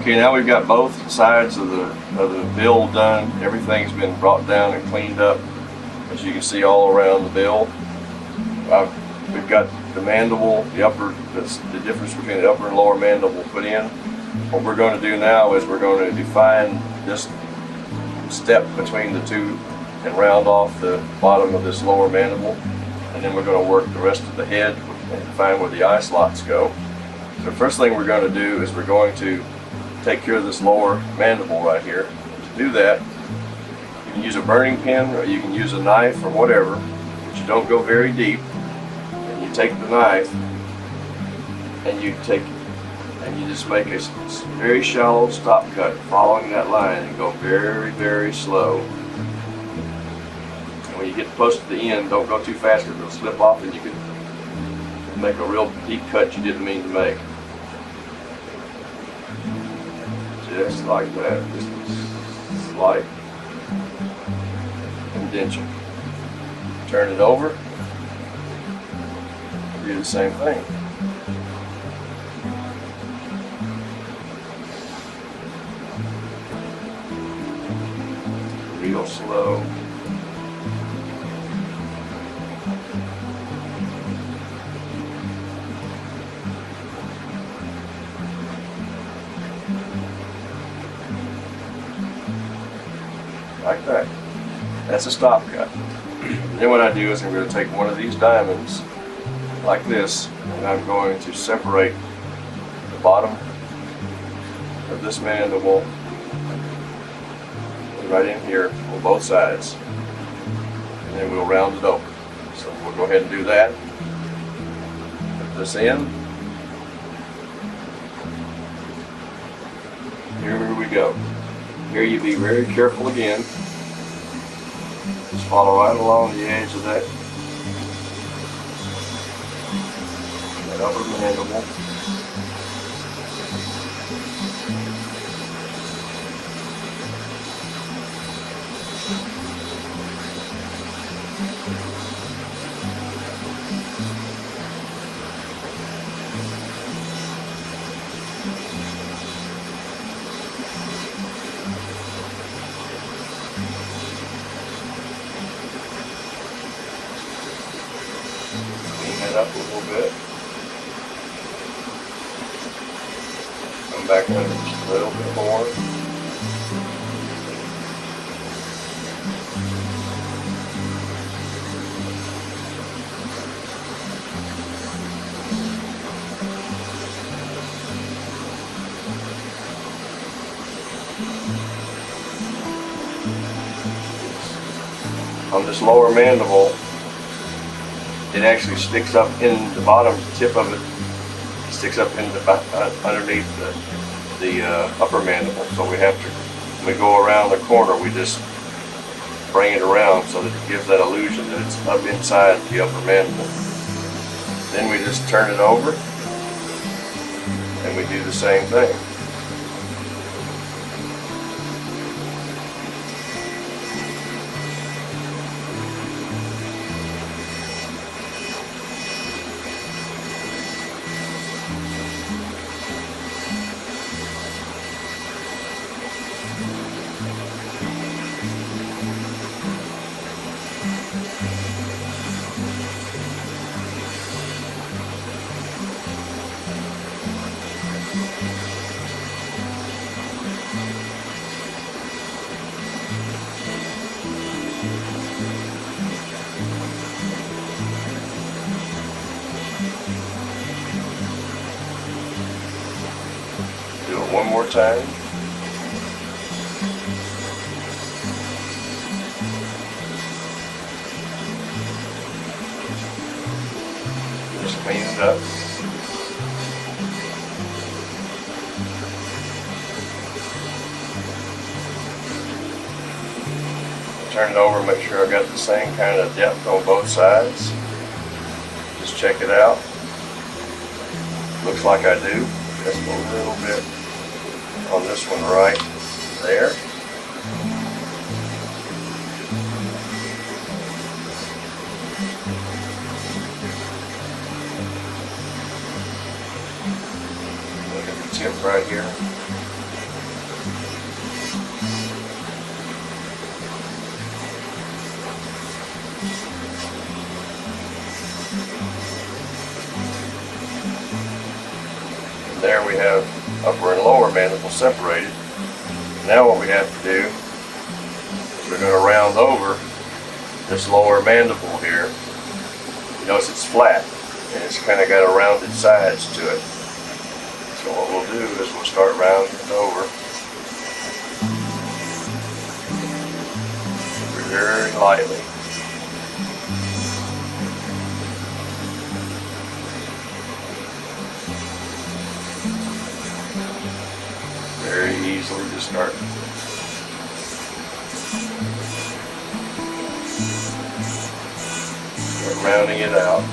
Okay, now we've got both sides of the bill done. Everything's been brought down and cleaned up, as you can see all around the bill. We've got the mandible, the difference between the upper and lower mandible put in. What we're going to do now is we're going to define this step between the two and round off the bottom of this lower mandible, and then we're going to work the rest of the head and define where the eye slots go. So the first thing we're going to do is we're going to take care of this lower mandible right here. To do that, you can use a burning pin or you can use a knife or whatever, but you don't go very deep. And you take the knife and you just make a very shallow stop cut following that line and go very, very slow. And when you get close to the end, don't go too fast because it'll slip off and you can make a real deep cut you didn't mean to make. Just like that, just a slight indentation. Turn it over, do the same thing. Real slow. Like that. That's a stop cut. And then what I do is I'm going to take one of these diamonds like this, and I'm going to separate the bottom of this mandible right in here on both sides, and then we'll round it over. So we'll go ahead and do that. Put this in. Here we go. Here you be very careful again. Just follow right along the edge of that upper mandible. Up a little bit. Come back in just a little bit more. On this lower mandible, it actually sticks up in the bottom tip of it. It sticks up in underneath the upper mandible. So we have to, when we go around the corner, we just bring it around so that it gives that illusion that it's up inside the upper mandible. Then we just turn it over and we do the same thing. One more time. Just clean it up. Turn it over, make sure I got the same kind of depth on both sides. Just check it out. Looks like I do. Just a little bit on this one right there. Look at the tip right here. There we have upper and lower mandible separated. Now what we have to do is we're going to round over this lower mandible here. You notice it's flat and it's kind of got a rounded sides to it. So what we'll do is we'll start rounding it over very lightly. Very easily just start rounding it out.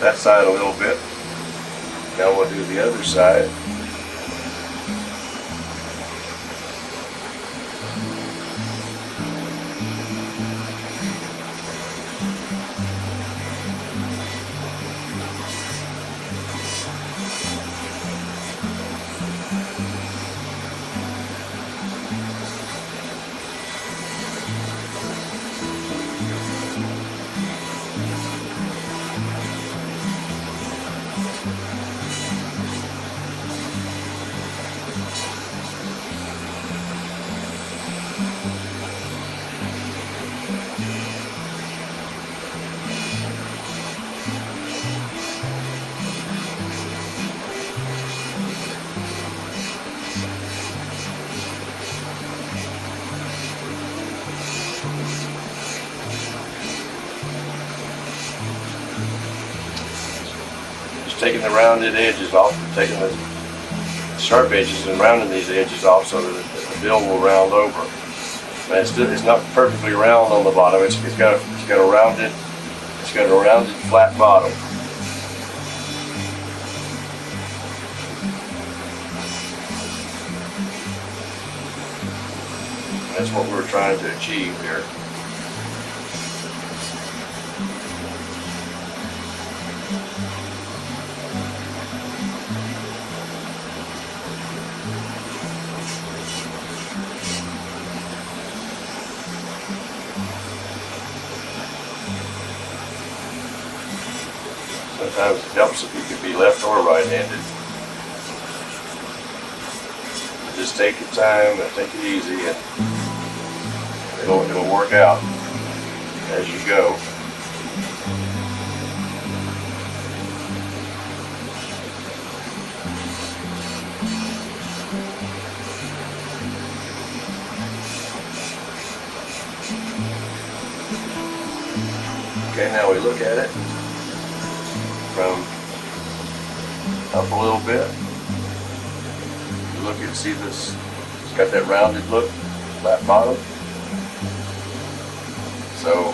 That side a little bit. Now we'll do the other side. Taking the rounded edges off, taking the sharp edges and rounding these edges off so that the bill will round over. And it's not perfectly round on the bottom. It's got a rounded flat bottom. That's what we're trying to achieve here. Sometimes it helps if you can be left or right-handed. Just take your time and take it easy, and it'll work out as you go. Okay, now we look at it from up a little bit. You look and see this, it's got that rounded look, flat bottom. So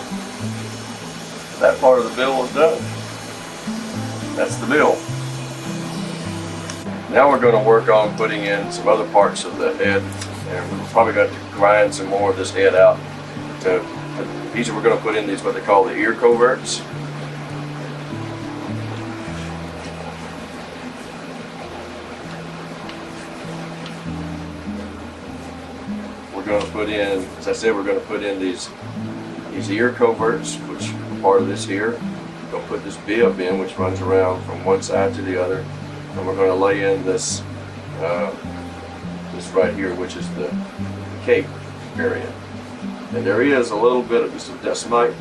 that part of the bill is done. That's the bill. Now we're going to work on putting in some other parts of the head, and we're probably going to grind some more of this head out. These we're going to put in these what they call the ear coverts. We're going to put in, as I said, we're going to put in these ear coverts, which are part of this here. We're going to put this bib in, which runs around from one side to the other, and we're going to lay in this this right here, which is the cape area. And there is a little bit of just a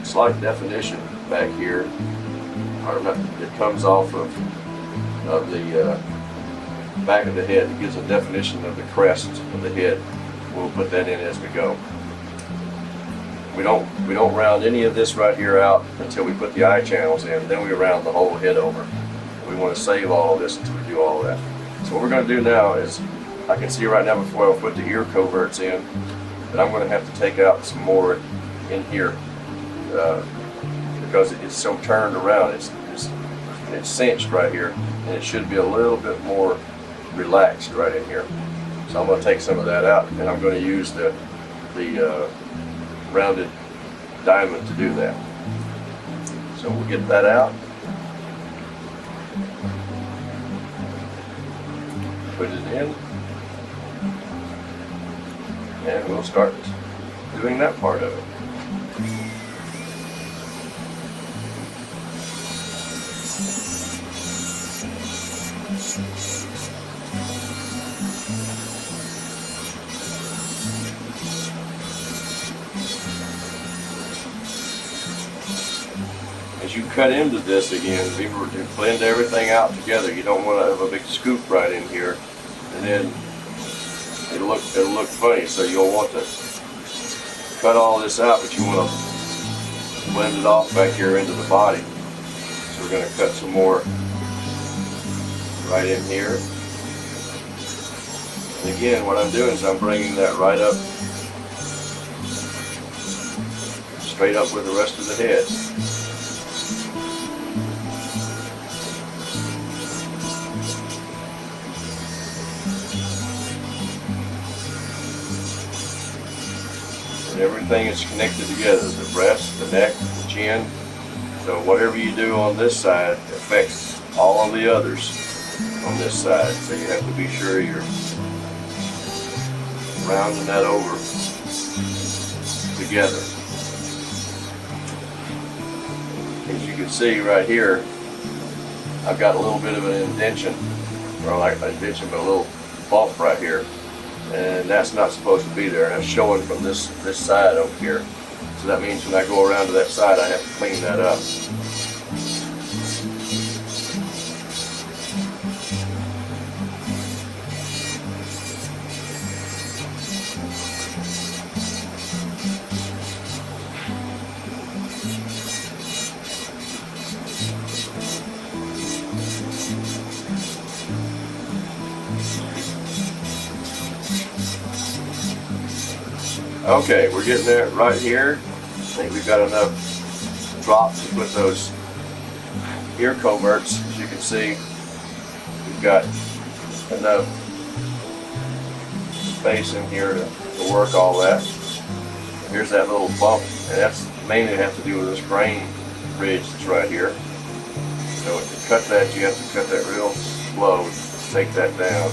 slight definition back here. It comes off of the back of the head. It gives a definition of the crest of the head. We'll put that in as we go. We don't round any of this right here out until we put the eye channels in. Then we round the whole head over. We want to save all of this until we do all of that. So what we're going to do now is, I can see right now before I put the ear coverts in, that I'm going to have to take out some more in here because it's so turned around. It's it's cinched right here, and it should be a little bit more relaxed right in here. So I'm going to take some of that out, and I'm going to use the rounded diamond to do that. So we'll get that out, put it in, and we'll start doing that part of it. As you cut into this again, remember to blend everything out together. You don't want to have a big scoop right in here, and then it'll look funny. So you'll want to cut all this out, but you want to blend it off back here into the body. So we're going to cut some more right in here. And again, what I'm doing is I'm bringing that right up, straight up with the rest of the head. Everything is connected together, the breast, the neck, the chin. So whatever you do on this side affects all of the others on this side. So you have to be sure you're rounding that over together. As you can see right here, I've got a little bit of an indentation, or like an indentation, but a little bump right here. And that's not supposed to be there, and it's showing from this side over here. So that means when I go around to that side, I have to clean that up. Okay, we're getting there right here. I think we've got enough drop to put those ear coverts. As you can see, we've got enough space in here to work all that. Here's that little bump, and that's mainly have to do with this grain ridge that's right here. So to cut that, you have to cut that real slow to take that down.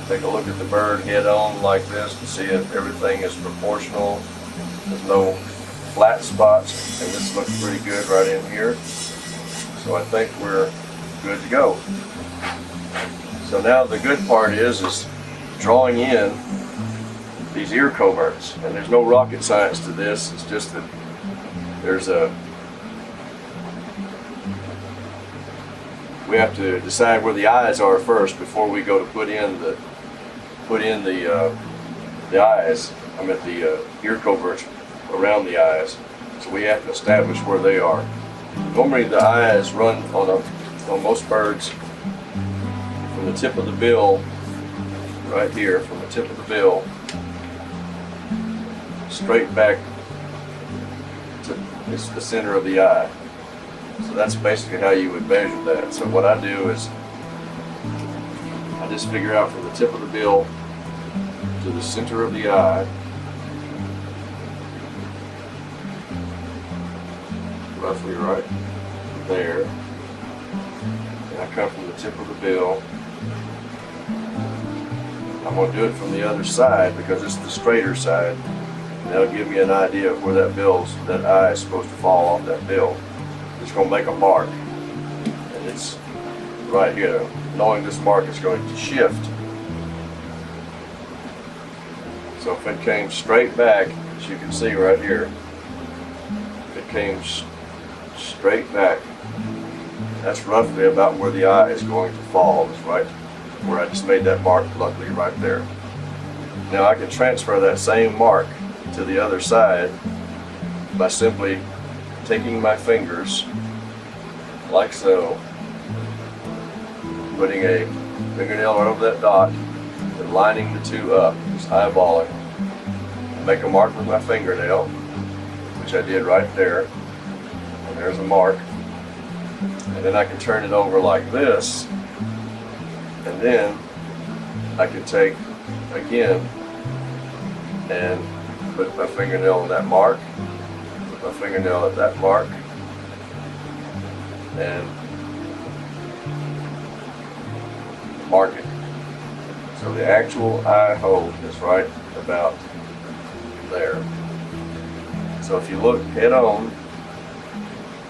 Take a look at the bird head on like this to see if everything is proportional. There's no flat spots, and this looks pretty good right in here. So I think we're good to go. So now the good part is drawing in these ear coverts, and there's no rocket science to this. It's just that we have to decide where the eyes are first before we go to put in the eyes. I meant the ear coverts around the eyes. So we have to establish where they are. Normally the eyes run on most birds from the tip of the bill, right here, from the tip of the bill, straight back to it's the center of the eye. So that's basically how you would measure that. So what I do is I just figure out from the tip of the bill to the center of the eye, roughly right there, and I come from the tip of the bill. I'm going to do it from the other side because it's the straighter side, and that'll give me an idea of where that eye is supposed to fall off that bill. It's going to make a mark, and it's right here. Knowing this mark is going to shift. So if it came straight back, as you can see right here, if it came straight back, that's roughly about where the eye is going to fall. It's right where I just made that mark, luckily right there. Now I can transfer that same mark to the other side by simply taking my fingers like so, putting a fingernail right over that dot and lining the two up, just eyeballing. Make a mark with my fingernail, which I did right there, and there's a mark. And then I can turn it over like this, and then I can take again and put my fingernail on that mark, put my fingernail at that mark, and mark it. So the actual eye hole is right about there. So if you look head on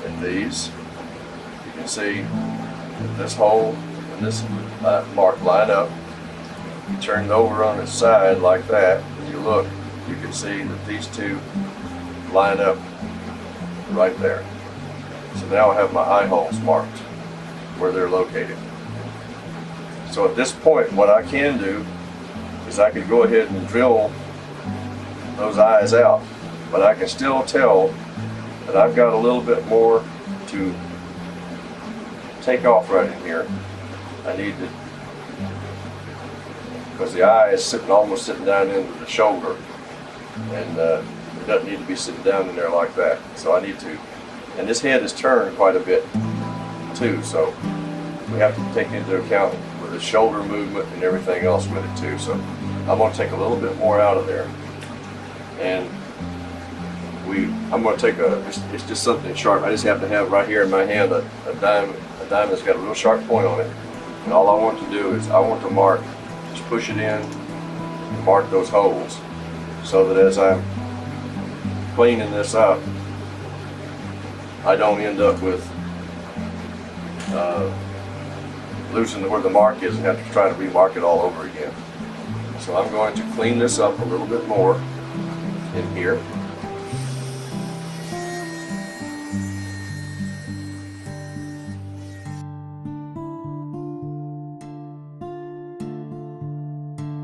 at these, you can see that this hole and this mark line up. You turn it over on its side like that, and you look, you can see that these two line up right there. So now I have my eye holes marked where they're located. So at this point, what I can do is I could go ahead and drill those eyes out, but I can still tell that I've got a little bit more to take off right in here. I need to, because the eye is almost sitting down into the shoulder, and it doesn't need to be sitting down in there like that. So I need to, and this head is turned quite a bit too, so we have to take into account with the shoulder movement and everything else with it too. So I'm going to take a little bit more out of there, and I'm going to take it's just something sharp. I just happen to have right here in my hand a diamond that's got a real sharp point on it, and all I want to do is I want to mark, just push it in and mark those holes, so that as I'm cleaning this up, I don't end up with losing where the mark is and have to try to remark it all over again. So I'm going to clean this up a little bit more in here.